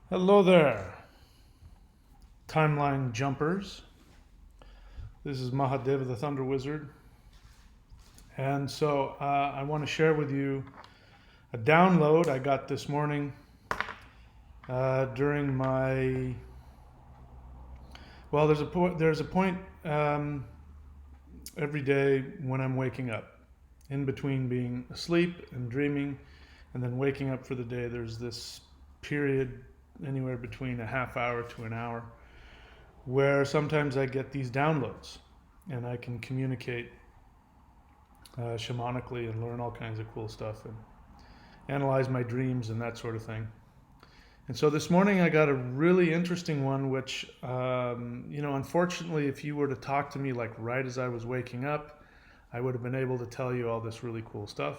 Hello there, timeline jumpers. This is Mahadeva the Thunder Wizard. And so I want to share with you a download I got this morning during my. Well, there's a point every day when I'm waking up. In between being asleep and dreaming and then waking up for the day, there's this period anywhere between a half hour to an hour where sometimes I get these downloads and I can communicate shamanically and learn all kinds of cool stuff and analyze my dreams and that sort of thing. And so this morning I got a really interesting one, which, unfortunately, if you were to talk to me like right as I was waking up, I would have been able to tell you all this really cool stuff.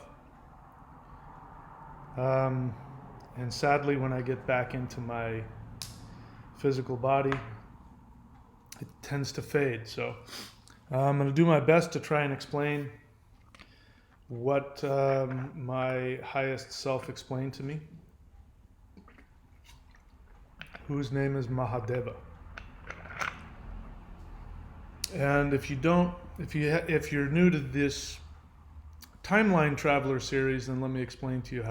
And sadly, when I get back into my physical body, it tends to fade. So I'm going to do my best to try and explain what my highest self explained to me, whose name is Mahadeva. And if you're new to this Timeline Traveler series, then let me explain to you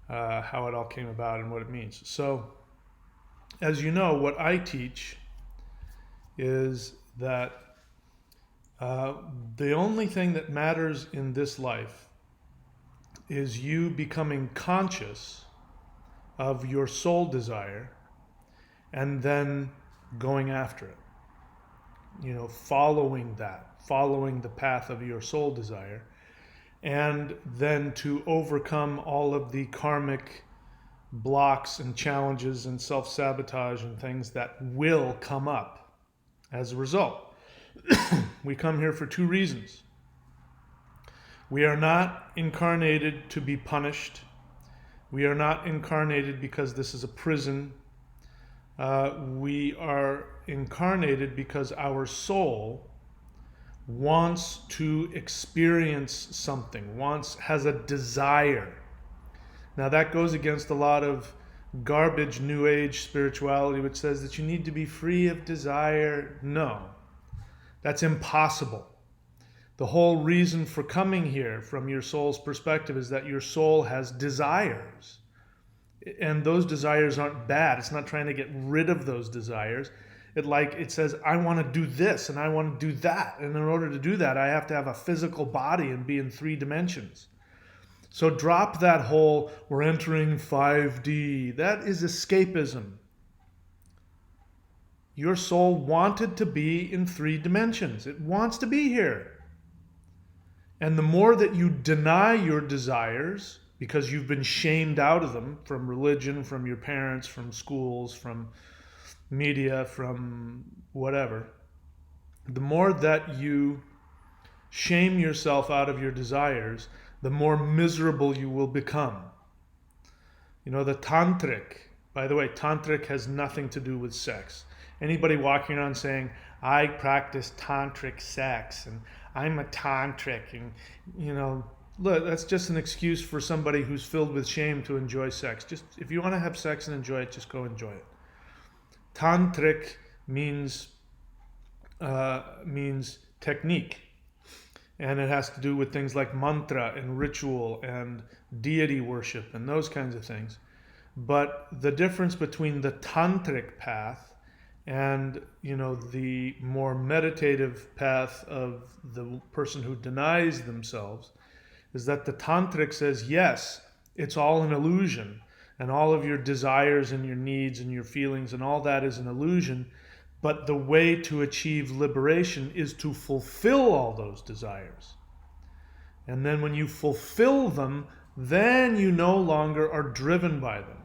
how it all came about and what it means. So, as you know, what I teach is that the only thing that matters in this life is you becoming conscious of your soul desire and then going after it. Following the path of your soul desire, and then to overcome all of the karmic blocks and challenges and self-sabotage and things that will come up as a result. We come here for two reasons. We are not incarnated to be punished. We are not incarnated because this is a prison. We are incarnated because our soul wants to experience something, has a desire. Now that goes against a lot of garbage New Age spirituality, which says that you need to be free of desire. No, that's impossible. The whole reason for coming here from your soul's perspective is that your soul has desires. And those desires aren't bad. It's not trying to get rid of those desires. It says, I want to do this and I want to do that. And in order to do that, I have to have a physical body and be in 3 dimensions. So drop that whole, we're entering 5D. That is escapism. Your soul wanted to be in 3 dimensions. It wants to be here. And the more that you deny your desires, because you've been shamed out of them from religion, from your parents, from schools, from media, from whatever, the more that you shame yourself out of your desires, the more miserable you will become. The tantric, by the way, tantric has nothing to do with sex. Anybody walking around saying, I practice tantric sex and I'm a tantric, and look, that's just an excuse for somebody who's filled with shame to enjoy sex. Just if you want to have sex and enjoy it, just go enjoy it. Tantric means technique, and it has to do with things like mantra and ritual and deity worship and those kinds of things. But the difference between the tantric path and the more meditative path of the person who denies themselves is that the tantric says, yes, it's all an illusion, and all of your desires and your needs and your feelings and all that is an illusion, but the way to achieve liberation is to fulfill all those desires. And then when you fulfill them, then you no longer are driven by them.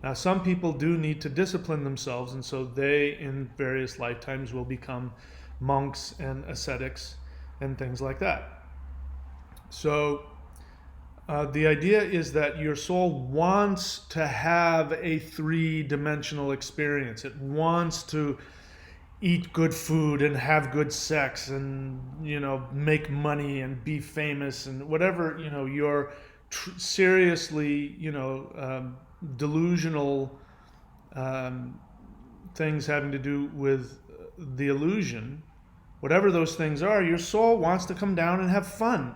Now, some people do need to discipline themselves, and so they, in various lifetimes, will become monks and ascetics and things like that. So the idea is that your soul wants to have a 3-dimensional experience. It wants to eat good food and have good sex and, make money and be famous and whatever, you're seriously, delusional things having to do with the illusion, whatever those things are, your soul wants to come down and have fun.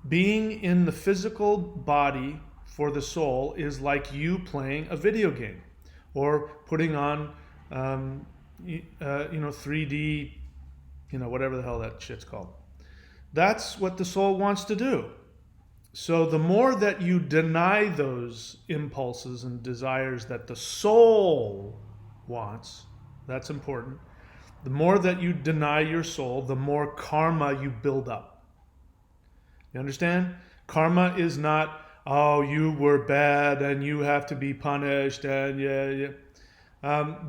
Being in the physical body for the soul is like you playing a video game or putting on, 3D, whatever the hell that shit's called. That's what the soul wants to do. So the more that you deny those impulses and desires that the soul wants, that's important. The more that you deny your soul, the more karma you build up. You understand? Karma is not, oh, you were bad and you have to be punished and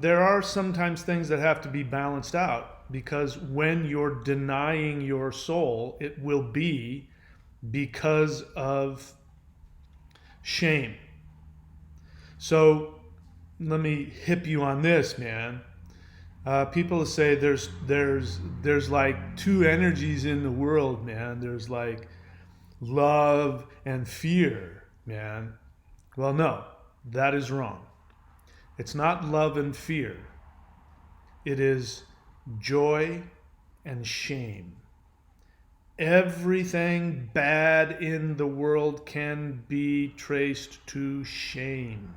there are sometimes things that have to be balanced out, because when you're denying your soul, it will be because of shame. So let me hip you on this, man. People say there's like two energies in the world, man. There's like love and fear, man. Well, no, that is wrong. It's not love and fear. It is joy and shame. Everything bad in the world can be traced to shame.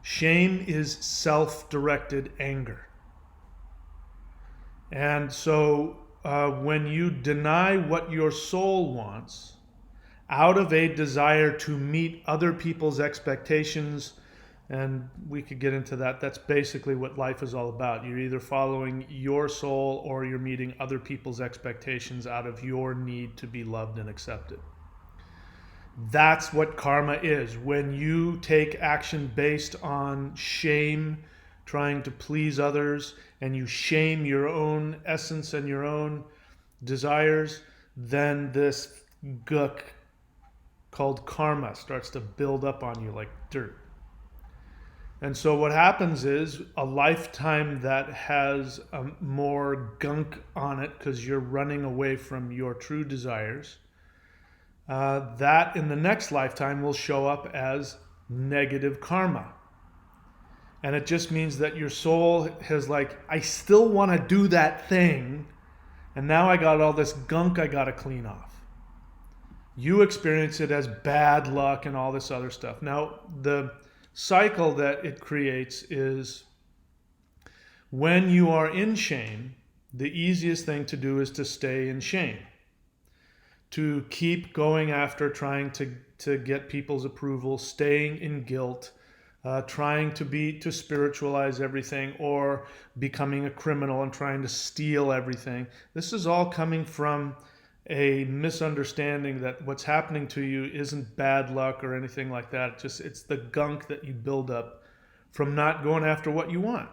Shame is self-directed anger. And so when you deny what your soul wants out of a desire to meet other people's expectations, and we could get into that. That's basically what life is all about. You're either following your soul or you're meeting other people's expectations out of your need to be loved and accepted. That's what karma is. When you take action based on shame, trying to please others, and you shame your own essence and your own desires, then this gook called karma starts to build up on you like dirt. And so what happens is a lifetime that has more gunk on it because you're running away from your true desires, that in the next lifetime will show up as negative karma. And it just means that your soul has like, I still want to do that thing, and now I got all this gunk I got to clean off. You experience it as bad luck and all this other stuff. Now, the cycle that it creates is when you are in shame, the easiest thing to do is to stay in shame, to keep going after trying to get people's approval, staying in guilt, trying to spiritualize everything, or becoming a criminal and trying to steal everything. This is all coming from a misunderstanding that what's happening to you isn't bad luck or anything like that. It's the gunk that you build up from not going after what you want.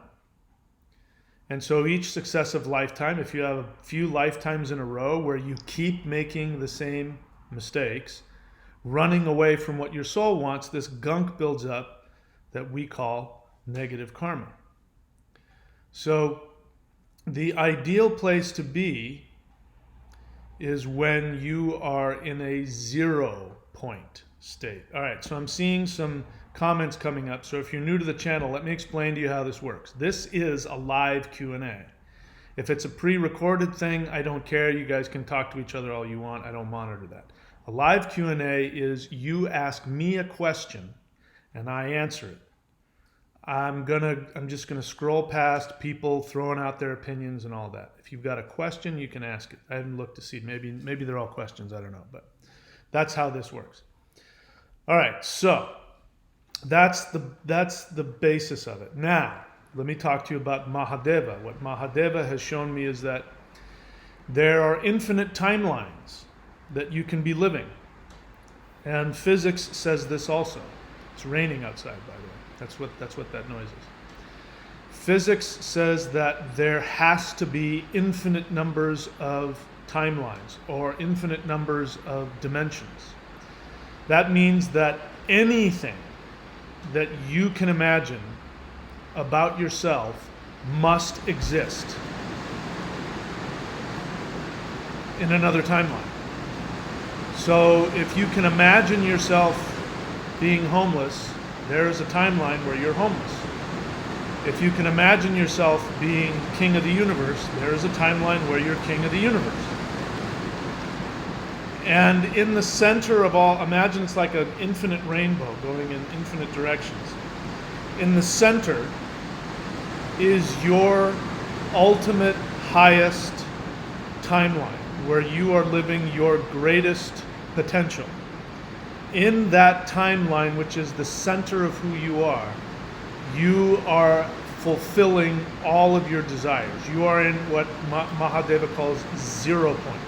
And so each successive lifetime, if you have a few lifetimes in a row where you keep making the same mistakes, running away from what your soul wants, this gunk builds up that we call negative karma. So the ideal place to be is when you are in a 0 point state. All right, so I'm seeing some comments coming up. So if you're new to the channel, let me explain to you how this works. This is a live Q&A. If it's a pre-recorded thing, I don't care. You guys can talk to each other all you want. I don't monitor that. A live Q&A is you ask me a question and I answer it. I'm just gonna scroll past people throwing out their opinions and all that. If you've got a question, you can ask it. I haven't looked to see. Maybe they're all questions. I don't know, but that's how this works. All right, so that's the basis of it. Now, let me talk to you about Mahadeva. What Mahadeva has shown me is that there are infinite timelines that you can be living, and physics says this also. It's raining outside, by the way. That's what that noise is. Physics says that there has to be infinite numbers of timelines or infinite numbers of dimensions. That means that anything that you can imagine about yourself must exist in another timeline. So if you can imagine yourself being homeless, there is a timeline where you're homeless. If you can imagine yourself being king of the universe, there is a timeline where you're king of the universe. And in the center of all, imagine it's like an infinite rainbow going in infinite directions. In the center is your ultimate highest timeline, where you are living your greatest potential. In that timeline, which is the center of who you are fulfilling all of your desires. You are in what Mahadeva calls 0 point.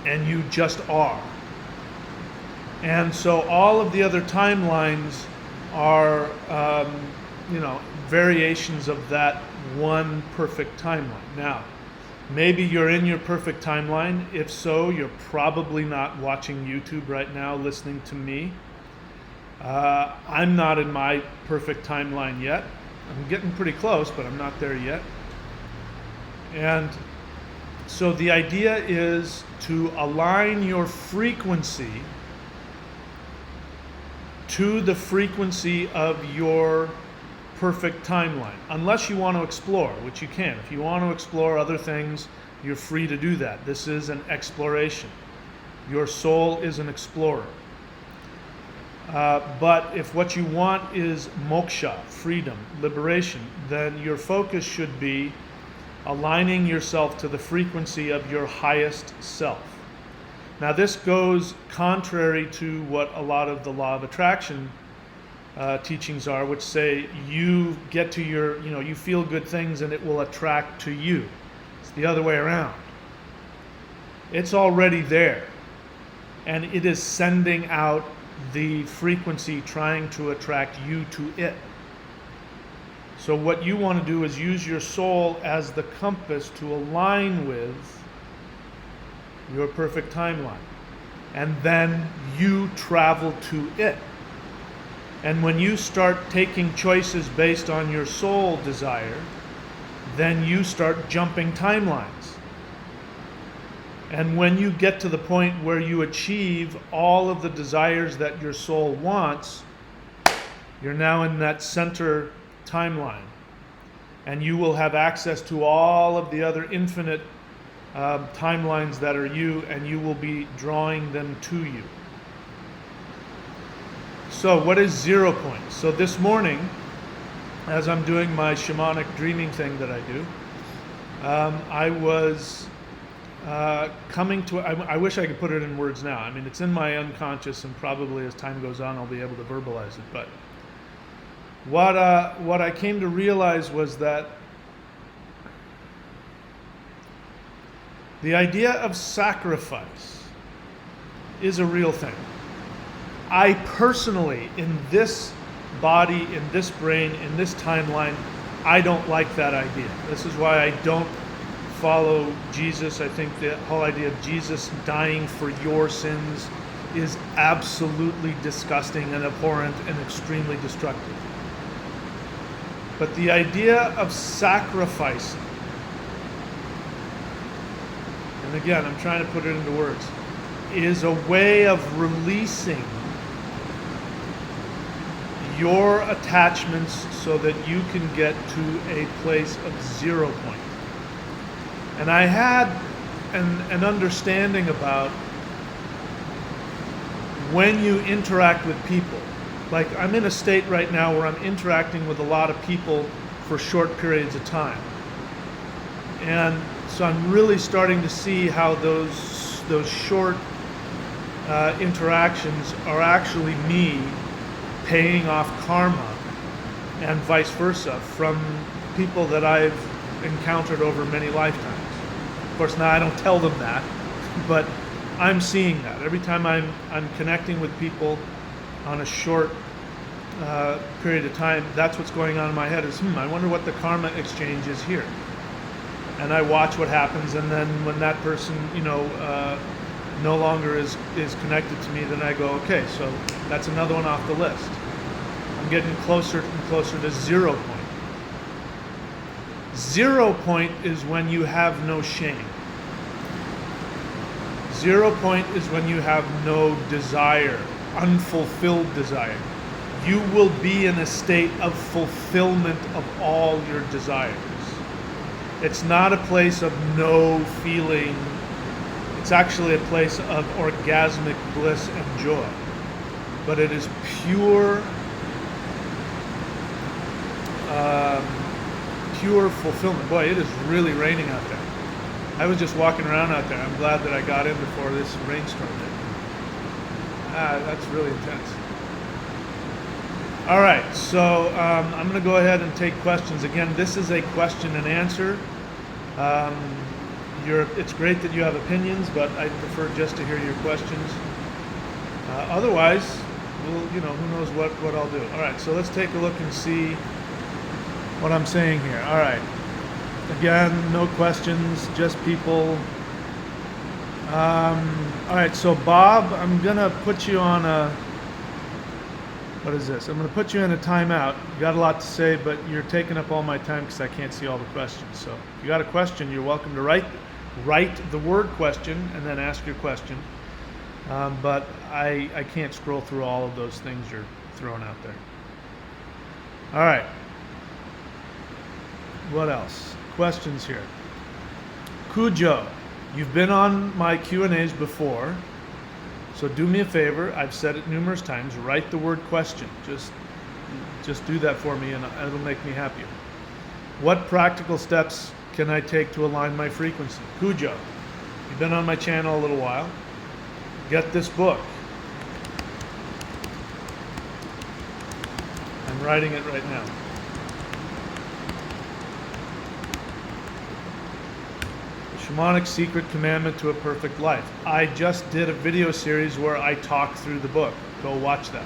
And you just are. And so all of the other timelines are, variations of that one perfect timeline. Now, maybe you're in your perfect timeline. If so, you're probably not watching YouTube right now, listening to me. I'm not in my perfect timeline yet. I'm getting pretty close, but I'm not there yet. And so the idea is to align your frequency to the frequency of your perfect timeline, unless you want to explore, which you can. If you want to explore other things, you're free to do that. This is an exploration. Your soul is an explorer. But if what you want is moksha, freedom, liberation, then your focus should be aligning yourself to the frequency of your highest self. Now this goes contrary to what a lot of the law of attraction teachings are, which say you get to your, you feel good things and it will attract to you. It's the other way around. It's already there, and it is sending out the frequency trying to attract you to it. So what you want to do is use your soul as the compass to align with your perfect timeline. And then you travel to it. And when you start taking choices based on your soul desire, then you start jumping timelines. And when you get to the point where you achieve all of the desires that your soul wants, you're now in that center timeline. And you will have access to all of the other infinite timelines that are you, and you will be drawing them to you. So what is 0 point? So this morning, as I'm doing my shamanic dreaming thing that I do, I was coming to, I wish I could put it in words now. I mean, it's in my unconscious, and probably as time goes on, I'll be able to verbalize it. But what I came to realize was that the idea of sacrifice is a real thing. I personally, in this body, in this brain, in this timeline, I don't like that idea. This is why I don't follow Jesus. I think the whole idea of Jesus dying for your sins is absolutely disgusting and abhorrent and extremely destructive. But the idea of sacrificing, and again, I'm trying to put it into words, is a way of releasing your attachments so that you can get to a place of 0 point. And I had an understanding about when you interact with people. Like, I'm in a state right now where I'm interacting with a lot of people for short periods of time. And so I'm really starting to see how those short interactions are actually me paying off karma, and vice versa, from people that I've encountered over many lifetimes. Of course, now I don't tell them that, but I'm seeing that. Every time I'm connecting with people on a short period of time, that's what's going on in my head is, I wonder what the karma exchange is here. And I watch what happens, and then when that person, no longer is connected to me, then I go, okay, so that's another one off the list. I'm getting closer and closer to 0 point. 0 point is when you have no shame. 0 point is when you have no desire unfulfilled desire. You will be in a state of fulfillment of all your desires. It's not a place of no feeling. It's actually a place of orgasmic bliss and joy. But it is pure, pure fulfillment. Boy, it is really raining out there. I was just walking around out there. I'm glad that I got in before this rainstorm hit. That's really intense. All right, so I'm going to go ahead and take questions. Again, this is a question and answer. It's great that you have opinions, but I prefer just to hear your questions. Otherwise, who knows what I'll do. All right, so let's take a look and see what I'm saying here. All right. Again, no questions, just people. All right, so Bob, I'm going to put you on what is this? I'm going to put you in a timeout. You got a lot to say, but you're taking up all my time because I can't see all the questions. So if you got a question, you're welcome to write the word question and then ask your question. But I can't scroll through all of those things you're throwing out there. All right. What else? Questions here. Cujo, you've been on my Q&As before, so do me a favor. I've said it numerous times. Write the word question. Just do that for me, and it'll make me happier. What practical steps can I take to align my frequency? Cujo, you've been on my channel a little while. Get this book. I'm writing it right now. Shamanic Secret Commandment to a Perfect Life. I just did a video series where I talk through the book. Go watch that.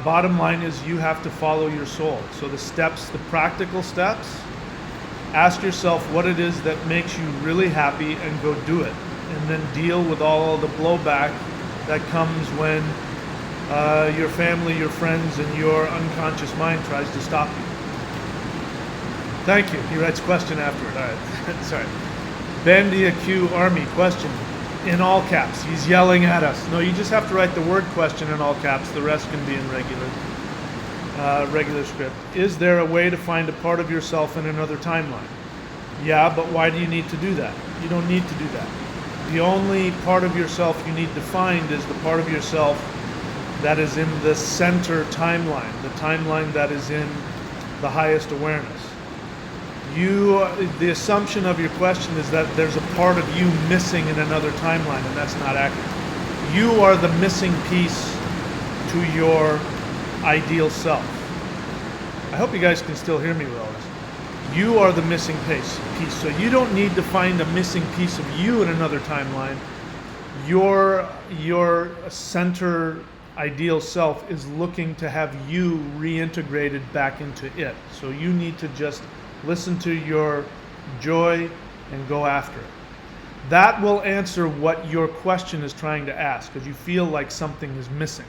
Bottom line is you have to follow your soul. So the steps, the practical steps, ask yourself what it is that makes you really happy and go do it. And then deal with all of the blowback that comes when your family, your friends, and your unconscious mind tries to stop you. Thank you. He writes question afterward. All right. Sorry. Bandia Q Army question in all caps. He's yelling at us. No, you just have to write the word question in all caps. The rest can be in regular script. Is there a way to find a part of yourself in another timeline? Yeah, but why do you need to do that? You don't need to do that. The only part of yourself you need to find is the part of yourself that is in the center timeline, the timeline that is in the highest awareness. The assumption of your question is that there's a part of you missing in another timeline, and that's not accurate. You are the missing piece to your ideal self. I hope you guys can still hear me with all this. You are the missing piece. So you don't need to find a missing piece of you in another timeline. Your center ideal self is looking to have you reintegrated back into it. So you need to just listen to your joy and go after it. That will answer what your question is trying to ask, because you feel like something is missing.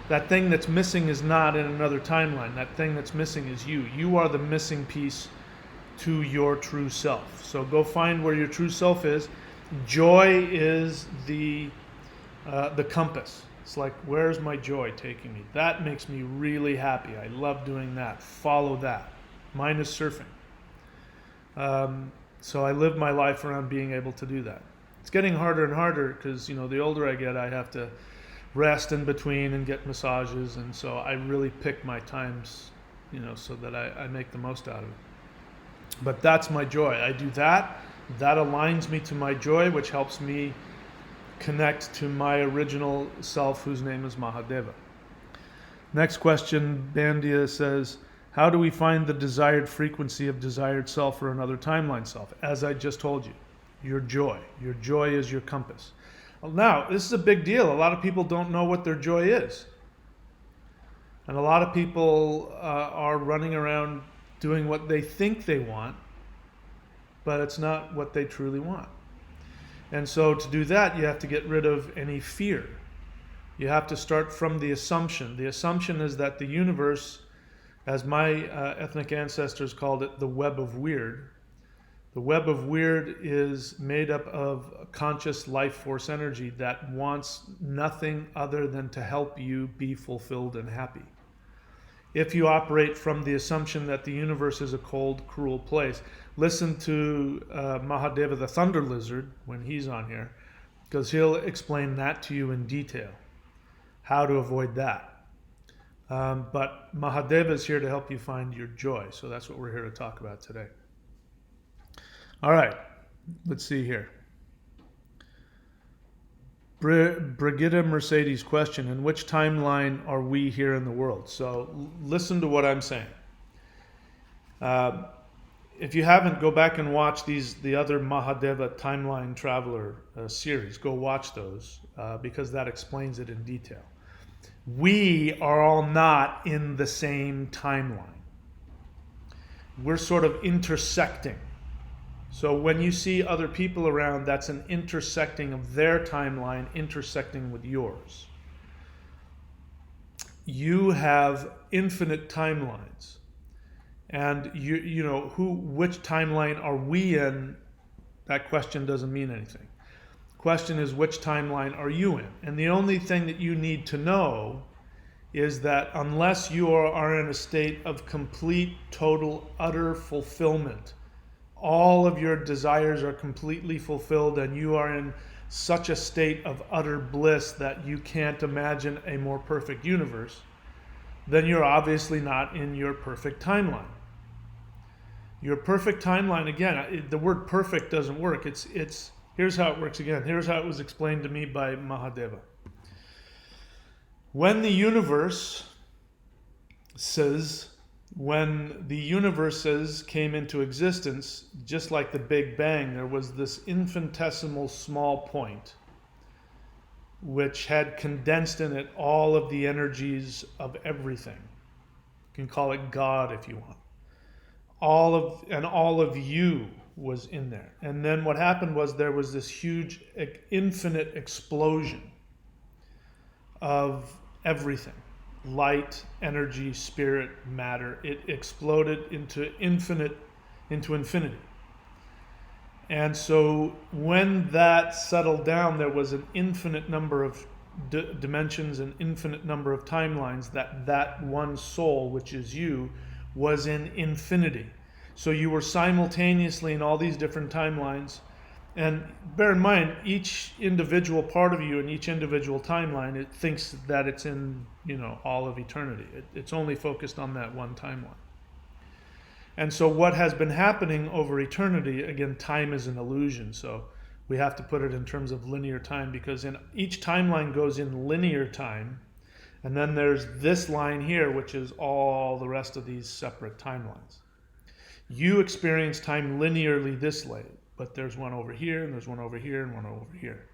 That thing that's missing is not in another timeline. That thing that's missing is you. You are the missing piece to your true self. So go find where your true self is. Joy is the compass. It's like, where's my joy taking me? That makes me really happy. I love doing that. Follow that. Mine is surfing. So I live my life around being able to do that. It's getting harder and harder because, the older I get, I have to rest in between and get massages. And so I really pick my times, so that I make the most out of it. But that's my joy. I do that. That aligns me to my joy, which helps me connect to my original self, whose name is Mahadeva. Next question, Bandia says, how do we find the desired frequency of desired self or another timeline self? As I just told you, your joy. Your joy is your compass. Well, now, this is a big deal. A lot of people don't know what their joy is. And a lot of people are running around doing what they think they want, but it's not what they truly want. And so to do that, you have to get rid of any fear. You have to start from the assumption. The assumption is that the universe, as my ethnic ancestors called it, the web of weird. The web of weird is made up of conscious life force energy that wants nothing other than to help you be fulfilled and happy. If you operate from the assumption that the universe is a cold, cruel place, listen to Mahadeva the Thunder Lizard when he's on here, because he'll explain that to you in detail, how to avoid that. But Mahadeva is here to help you find your joy, so that's what we're here to talk about today. All right, let's see here. Brigitte Mercedes question, in which timeline are we here in the world? So listen to what I'm saying. If you haven't, go back and watch the other Mahadeva Timeline Traveler series. Go watch those because that explains it in detail. We are all not in the same timeline. We're sort of intersecting. So when you see other people around, that's an intersecting of their timeline intersecting with yours. You have infinite timelines. And you know, which timeline are we in? That question doesn't mean anything. The question is, which timeline are you in? And the only thing that you need to know is that unless you are in a state of complete, total, utter fulfillment, all of your desires are completely fulfilled and you are in such a state of utter bliss that you can't imagine a more perfect universe, then you're obviously not in your perfect timeline. Your perfect timeline, again, the word perfect doesn't work. It's here's how it works again. Here's how it was explained to me by Mahadeva. When the universes came into existence, just like the Big Bang, there was this infinitesimal small point which had condensed in it all of the energies of everything. You can call it God if you want. All of you was in there. And then what happened was there was this huge, infinite explosion of everything. Light, energy, spirit, matter. It exploded into infinity. And so when that settled down, there was an infinite number of dimensions, an infinite number of timelines that one soul, which is you, was in infinity. So you were simultaneously in all these different timelines. And bear in mind, each individual part of you in each individual timeline, it thinks that it's in, all of eternity. It's only focused on that one timeline. And so what has been happening over eternity, again, time is an illusion. So we have to put it in terms of linear time, because in each timeline goes in linear time. And then there's this line here, which is all the rest of these separate timelines. You experience time linearly this way, but there's one over here, and there's one over here, and one over here.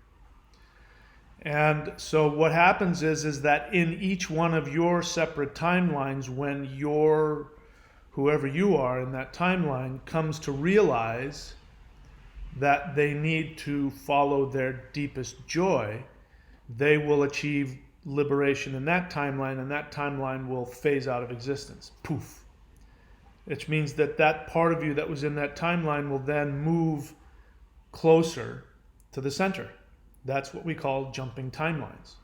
And so what happens is that in each one of your separate timelines, when whoever you are in that timeline comes to realize that they need to follow their deepest joy, they will achieve liberation in that timeline, and that timeline will phase out of existence. Poof. Which means that part of you that was in that timeline will then move closer to the center. That's what we call jumping timelines.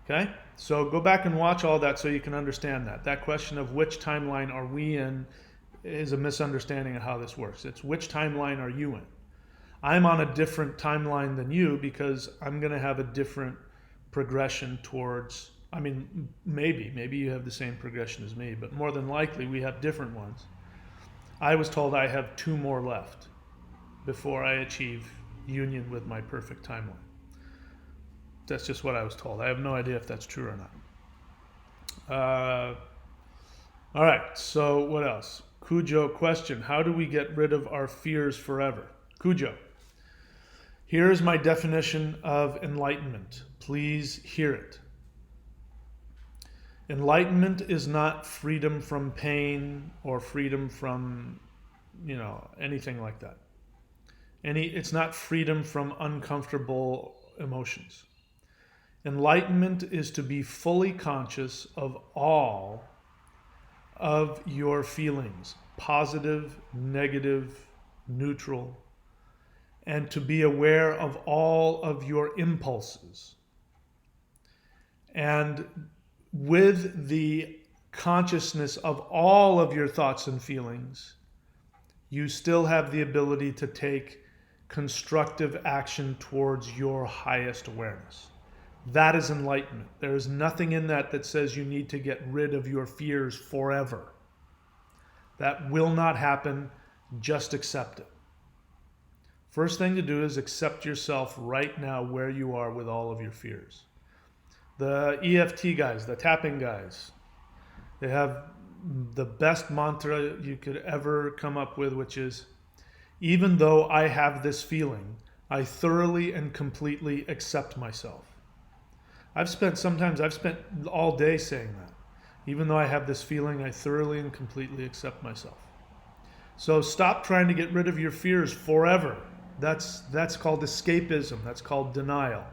Okay? So go back and watch all that so you can understand that. That question of which timeline are we in is a misunderstanding of how this works. It's which timeline are you in? I'm on a different timeline than you because I'm going to have a different progression towards, maybe you have the same progression as me, but more than likely we have different ones. I was told I have 2 more left before I achieve union with my perfect timeline. That's just what I was told. I have no idea if that's true or not. All right, so what else? Cujo question, how do we get rid of our fears forever? Cujo, here's my definition of enlightenment. Please hear it. Enlightenment is not freedom from pain or freedom from, anything like that. It's not freedom from uncomfortable emotions. Enlightenment is to be fully conscious of all of your feelings, positive, negative, neutral, and to be aware of all of your impulses. And with the consciousness of all of your thoughts and feelings, you still have the ability to take constructive action towards your highest awareness. That is enlightenment. There is nothing in that that says you need to get rid of your fears forever. That will not happen. Just accept it. First thing to do is accept yourself right now where you are with all of your fears. The EFT guys, the tapping guys, they have the best mantra you could ever come up with, which is, even though I have this feeling, I thoroughly and completely accept myself. Sometimes I've spent all day saying that. Even though I have this feeling, I thoroughly and completely accept myself. So stop trying to get rid of your fears forever. That's called escapism. That's called denial.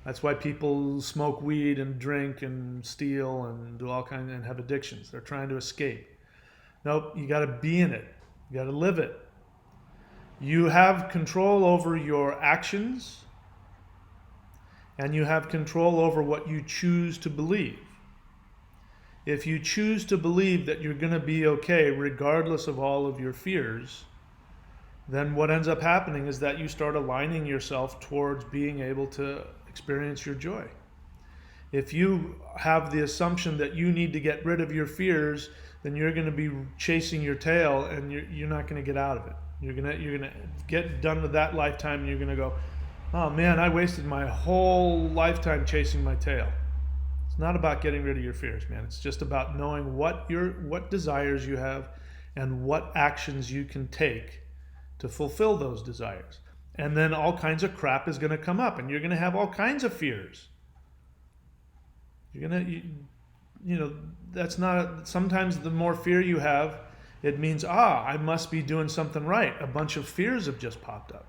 That's why people smoke weed and drink and steal and do all kinds and have addictions. They're trying to escape. Nope, you got to be in it. You got to live it. You have control over your actions, and you have control over what you choose to believe. If you choose to believe that you're going to be okay regardless of all of your fears, then what ends up happening is that you start aligning yourself towards being able to experience your joy. If you have the assumption that you need to get rid of your fears, then you're going to be chasing your tail, and you're not going to get out of it. You're gonna get done with that lifetime, and you're going to go, oh man, I wasted my whole lifetime chasing my tail. It's not about getting rid of your fears, man. It's just about knowing what desires you have and what actions you can take to fulfill those desires. And then all kinds of crap is going to come up, and you're going to have all kinds of fears. That's not, sometimes the more fear you have, it means, I must be doing something right. A bunch of fears have just popped up.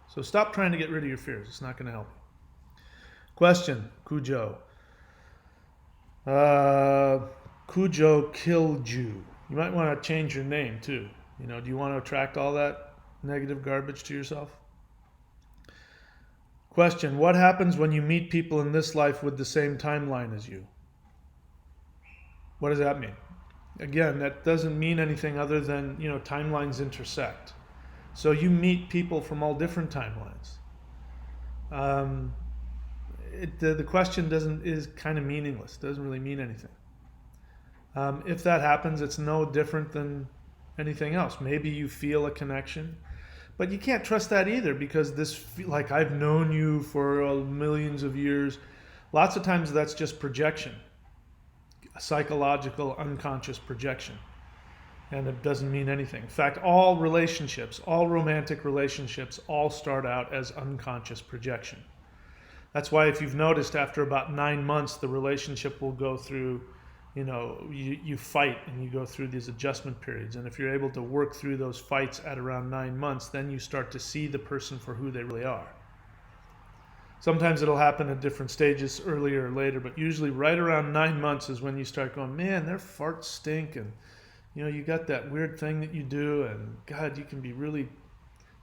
So stop trying to get rid of your fears. It's not going to help you. Question, Cujo. Cujo killed you. You might want to change your name too. Do you want to attract all that negative garbage to yourself? Question, what happens when you meet people in this life with the same timeline as you? What does that mean? Again, that doesn't mean anything other than, timelines intersect. So you meet people from all different timelines. The question is kind of meaningless. It doesn't really mean anything. If that happens, it's no different than anything else. Maybe you feel a connection, but you can't trust that either, because like I've known you for millions of years. Lots of times that's just projection, a psychological, unconscious projection, and it doesn't mean anything. In fact, all romantic relationships, all start out as unconscious projection. That's why if you've noticed, after about 9 months, the relationship will go through, you fight and you go through these adjustment periods. And if you're able to work through those fights at around 9 months, then you start to see the person for who they really are. Sometimes it'll happen at different stages, earlier or later, but usually right around 9 months is when you start going, man, their farts stink, and you got that weird thing that you do, and God, you can be really,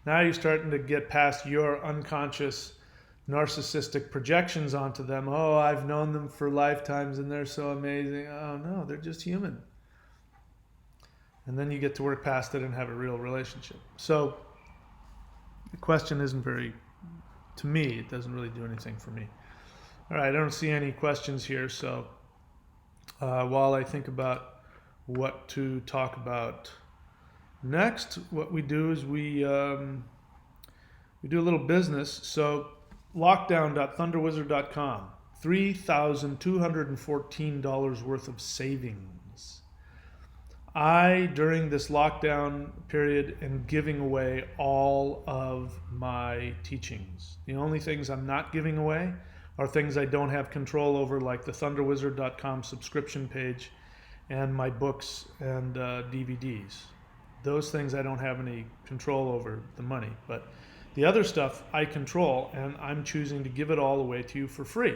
now you're starting to get past your unconscious narcissistic projections onto them. Oh, I've known them for lifetimes and they're so amazing. Oh no, they're just human. And then you get to work past it and have a real relationship. So the question isn't to me, it doesn't really do anything for me. All right, I don't see any questions here. So while I think about what to talk about next, what we do is we do a little business. So lockdown.thunderwizard.com, $3,214 worth of savings. During this lockdown period, am giving away all of my teachings. The only things I'm not giving away are things I don't have control over, like the thunderwizard.com subscription page and my books and DVDs. Those things I don't have any control over the money, but the other stuff I control, and I'm choosing to give it all away to you for free.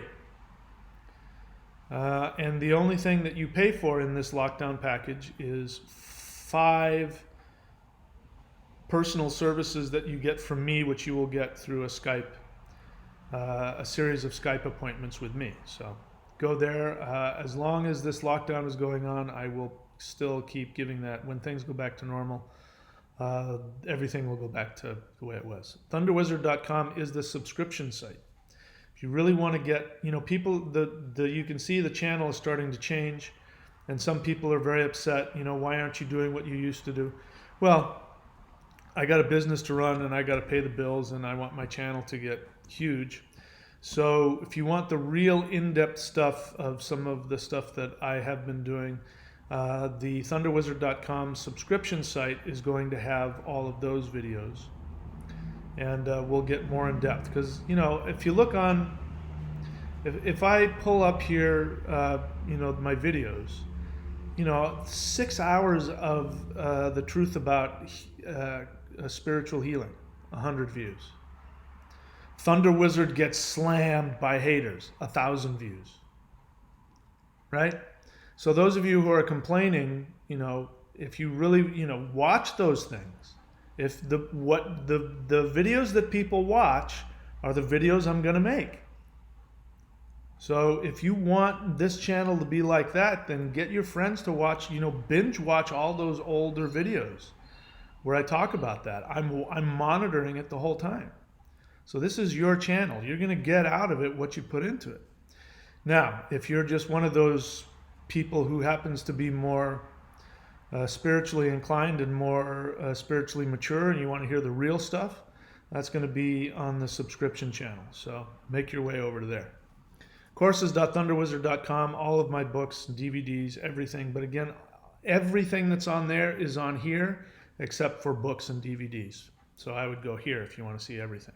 And the only thing that you pay for in this lockdown package is 5 personal services that you get from me, which you will get through a series of Skype appointments with me. So go there. As long as this lockdown is going on, I will still keep giving that. When things go back to normal, everything will go back to the way it was. Thunderwizard.com is the subscription site. If you really want to get, people, you can see the channel is starting to change, and some people are very upset. Why aren't you doing what you used to do? Well, I got a business to run, and I got to pay the bills, and I want my channel to get huge. So if you want the real in-depth stuff of some of the stuff that I have been doing, the thunderwizard.com subscription site is going to have all of those videos, and we'll get more in depth, because if you look on, if I pull up here my videos, 6 hours of the truth about spiritual healing, 100 views. Thunder Wizard gets slammed by haters, 1,000 views. Right? So those of you who are complaining, if you really, watch those things. If the videos that people watch are the videos I'm going to make. So if you want this channel to be like that, then get your friends to watch, binge watch all those older videos where I talk about that. I'm monitoring it the whole time. So this is your channel. You're going to get out of it what you put into it. Now, if you're just one of those people who happens to be more spiritually inclined and more spiritually mature, and you want to hear the real stuff, that's going to be on the subscription channel. So make your way over to there. Courses.thunderwizard.com, all of my books, DVDs, everything. But again, everything that's on there is on here except for books and DVDs. So I would go here if you want to see everything.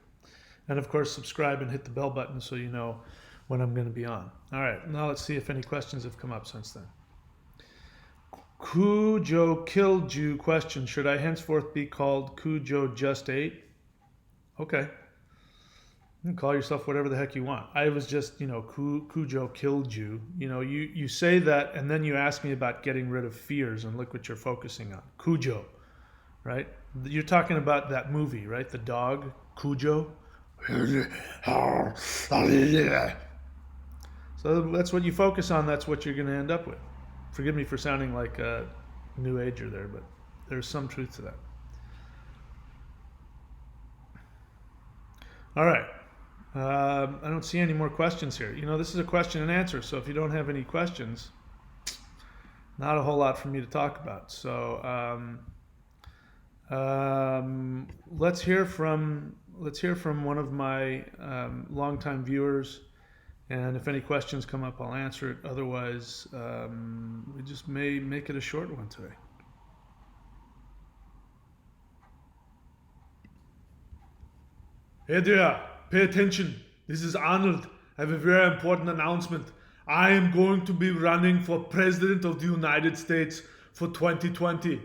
And of course, subscribe and hit the bell button so you know when I'm going to be on. All right, now let's see if any questions have come up since then. Cujo killed you question. Should I henceforth be called Cujo just ate? Okay. You can call yourself whatever the heck you want. I was just, Cujo killed you. You say that, and then you ask me about getting rid of fears, and look what you're focusing on. Cujo, right? You're talking about that movie, right? The dog, Cujo. So that's what you focus on. That's what you're going to end up with. Forgive me for sounding like a new ager there, but there's some truth to that. All right. I don't see any more questions here. This is a question and answer, so if you don't have any questions, not a whole lot for me to talk about. So let's hear from one of my longtime viewers, and if any questions come up, I'll answer it. Otherwise, we just may make it a short one today. Hey there, pay attention. This is Arnold. I have a very important announcement. I am going to be running for President of the United States for 2020.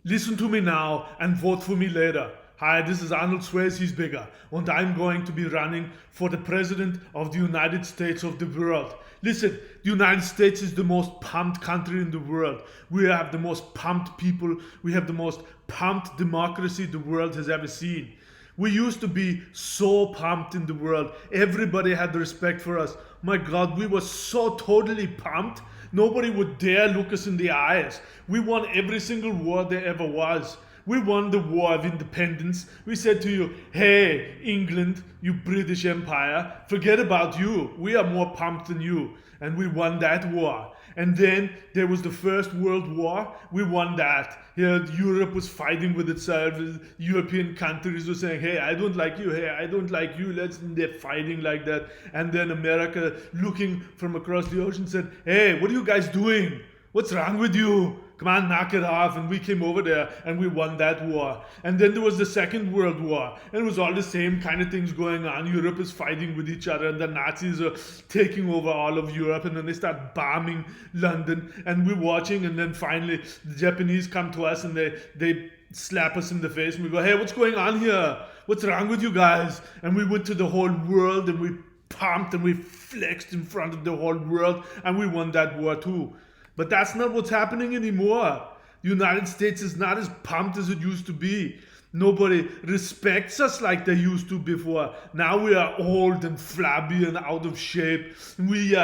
Listen to me now and vote for me later. Hi, this is Arnold Schwarzenegger, and I'm going to be running for the President of the United States of the world. Listen, the United States is the most pumped country in the world. We have the most pumped people. We have the most pumped democracy the world has ever seen. We used to be so pumped in the world. Everybody had respect for us. My God, we were so totally pumped. Nobody would dare look us in the eyes. We won every single war there ever was. We won the War of Independence. We said to you, hey, England, you British Empire, forget about you. We are more pumped than you. And we won that war. And then there was the First World War. We won that. Europe was fighting with itself. European countries were saying, hey, I don't like you. Hey, I don't like you. They're fighting like that. And then America, looking from across the ocean, said, hey, what are you guys doing? What's wrong with you? Come on, knock it off. And we came over there and we won that war. And then there was the Second World War. And it was all the same kind of things going on. Europe is fighting with each other and the Nazis are taking over all of Europe. And then they start bombing London. And we're watching. And then finally the Japanese come to us and they slap us in the face. And we go, hey, what's going on here? What's wrong with you guys? And we went to the whole world and we pumped and we flexed in front of the whole world. And we won that war too. But that's not what's happening anymore. The United States is not as pumped as it used to be. Nobody respects us like they used to before. Now we are old and flabby and out of shape. We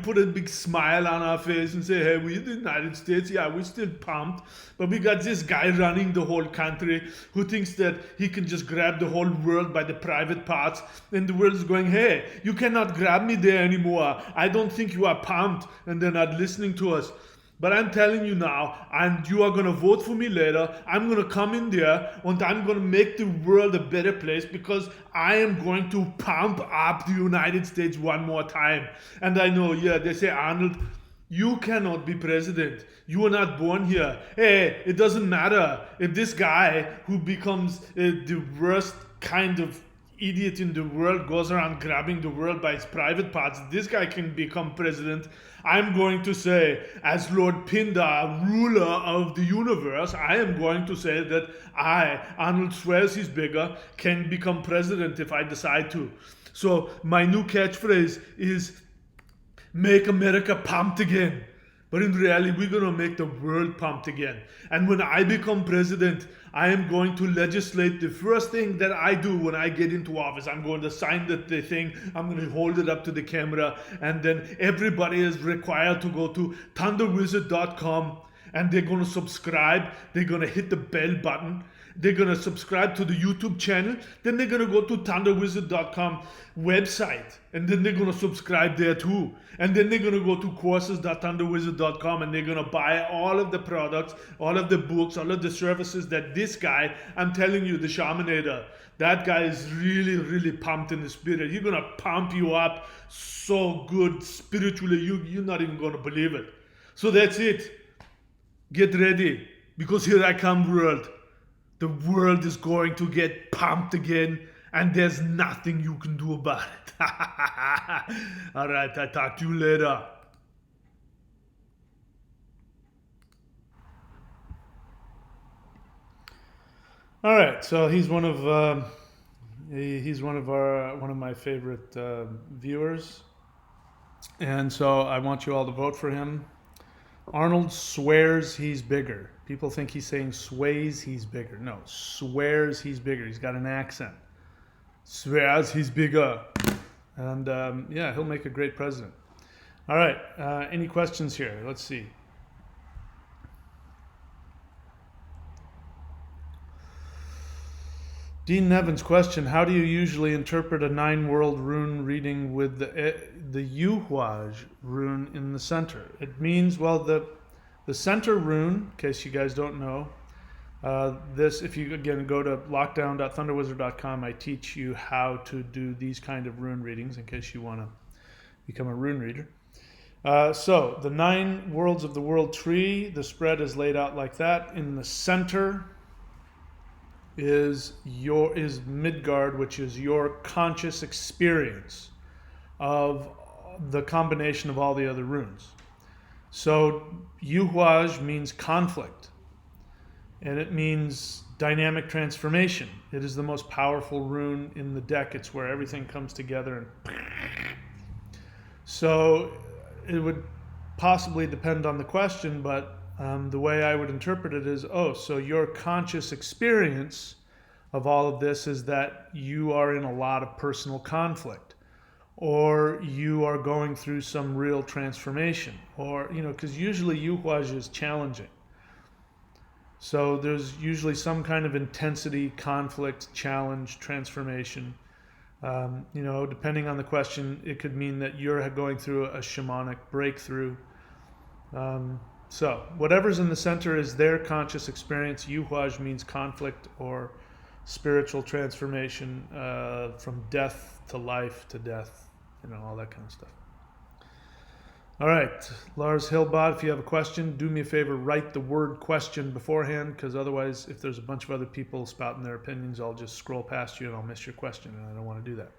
put a big smile on our face and say, hey, we're the United States. Yeah, we're still pumped. But we got this guy running the whole country who thinks that he can just grab the whole world by the private parts. And the world is going, hey, you cannot grab me there anymore. I don't think you are pumped. And they're not listening to us. But I'm telling you now, and you are going to vote for me later, I'm going to come in there and I'm going to make the world a better place because I am going to pump up the United States one more time. And I know, yeah, they say, Arnold, you cannot be president. You were not born here. Hey, it doesn't matter if this guy who becomes the worst kind of idiot in the world goes around grabbing the world by its private parts. This guy can become president. I'm going to say, as Lord Pindar, ruler of the universe, I am going to say that I, Arnold Schwarzenegger, can become president if I decide to. So my new catchphrase is, make America pumped again. But in reality, we're going to make the world pumped again. And when I become president, I am going to legislate. The first thing that I do when I get into office, I'm going to sign the thing, I'm going to hold it up to the camera, and then everybody is required to go to thunderwizard.com and they're going to subscribe, they're going to hit the bell button, they're going to subscribe to the YouTube channel, then they're going to go to thunderwizard.com website, and then they're going to subscribe there too. And then they're going to go to courses.thunderwizard.com and they're going to buy all of the products, all of the books, all of the services that this guy, I'm telling you, the Shaminator, that guy is really, really pumped in the spirit. He's going to pump you up so good spiritually, you're not even going to believe it. So that's it. Get ready, because here I come, world. The world is going to get pumped again, and there's nothing you can do about it. All right, I'll talk to you later. All right, so he's one of my favorite viewers, and so I want you all to vote for him. Arnold swears he's bigger. People think he's saying sways he's bigger. No, swears he's bigger. He's got an accent. Swears he's bigger. And yeah, he'll make a great president. All right, any questions here? Let's see. Dean Nevin's question, how do you usually interpret a 9-world rune reading with the Yuhuaj rune in the center? It means, well, the center rune, in case you guys don't know, this, if you again go to lockdown.thunderwizard.com, I teach you how to do these kind of rune readings in case you want to become a rune reader. So the 9 worlds of the world tree, the spread is laid out like that. In the center is Midgard, which is your conscious experience of the combination of all the other runes. So Yuhuaj means conflict, and it means dynamic transformation. It is the most powerful rune in the deck. It's where everything comes together. And so it would possibly depend on the question, but the way I would interpret it is, so your conscious experience of all of this is that you are in a lot of personal conflict, or you are going through some real transformation, or, because usually Yuhuaj is challenging. So there's usually some kind of intensity, conflict, challenge, transformation. Depending on the question, it could mean that you're going through a shamanic breakthrough. So whatever's in the center is their conscious experience. Yuhuaj means conflict or spiritual transformation, from death to life to death, all that kind of stuff. All right, Lars Hilbod, if you have a question, do me a favor, write the word question beforehand, because otherwise, if there's a bunch of other people spouting their opinions, I'll just scroll past you and I'll miss your question, and I don't want to do that.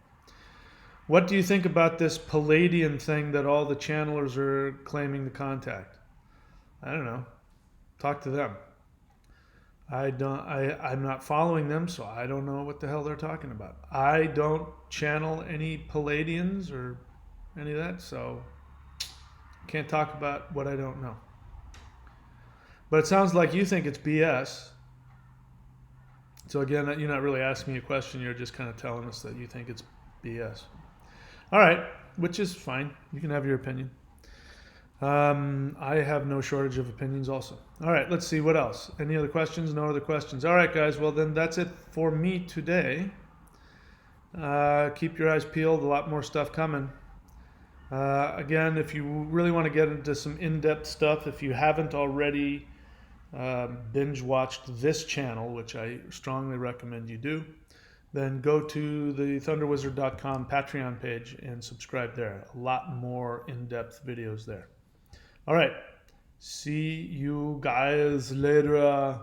What do you think about this Palladian thing that all the channelers are claiming to contact? I don't know. Talk to them. I'm not following them, so I don't know what the hell they're talking about. I don't channel any Palladians or any of that, so can't talk about what I don't know. But it sounds like you think it's BS. So again, you're not really asking me a question. You're just kind of telling us that you think it's BS. All right, which is fine. You can have your opinion. I have no shortage of opinions also. All right, let's see what else. Any other questions? No other questions. All right, guys. Well, then that's it for me today. Keep your eyes peeled. A lot more stuff coming. Again, if you really want to get into some in-depth stuff, if you haven't already binge watched this channel, which I strongly recommend you do, then go to the thunderwizard.com Patreon page and subscribe there. A lot more in-depth videos there. All right. See you guys later.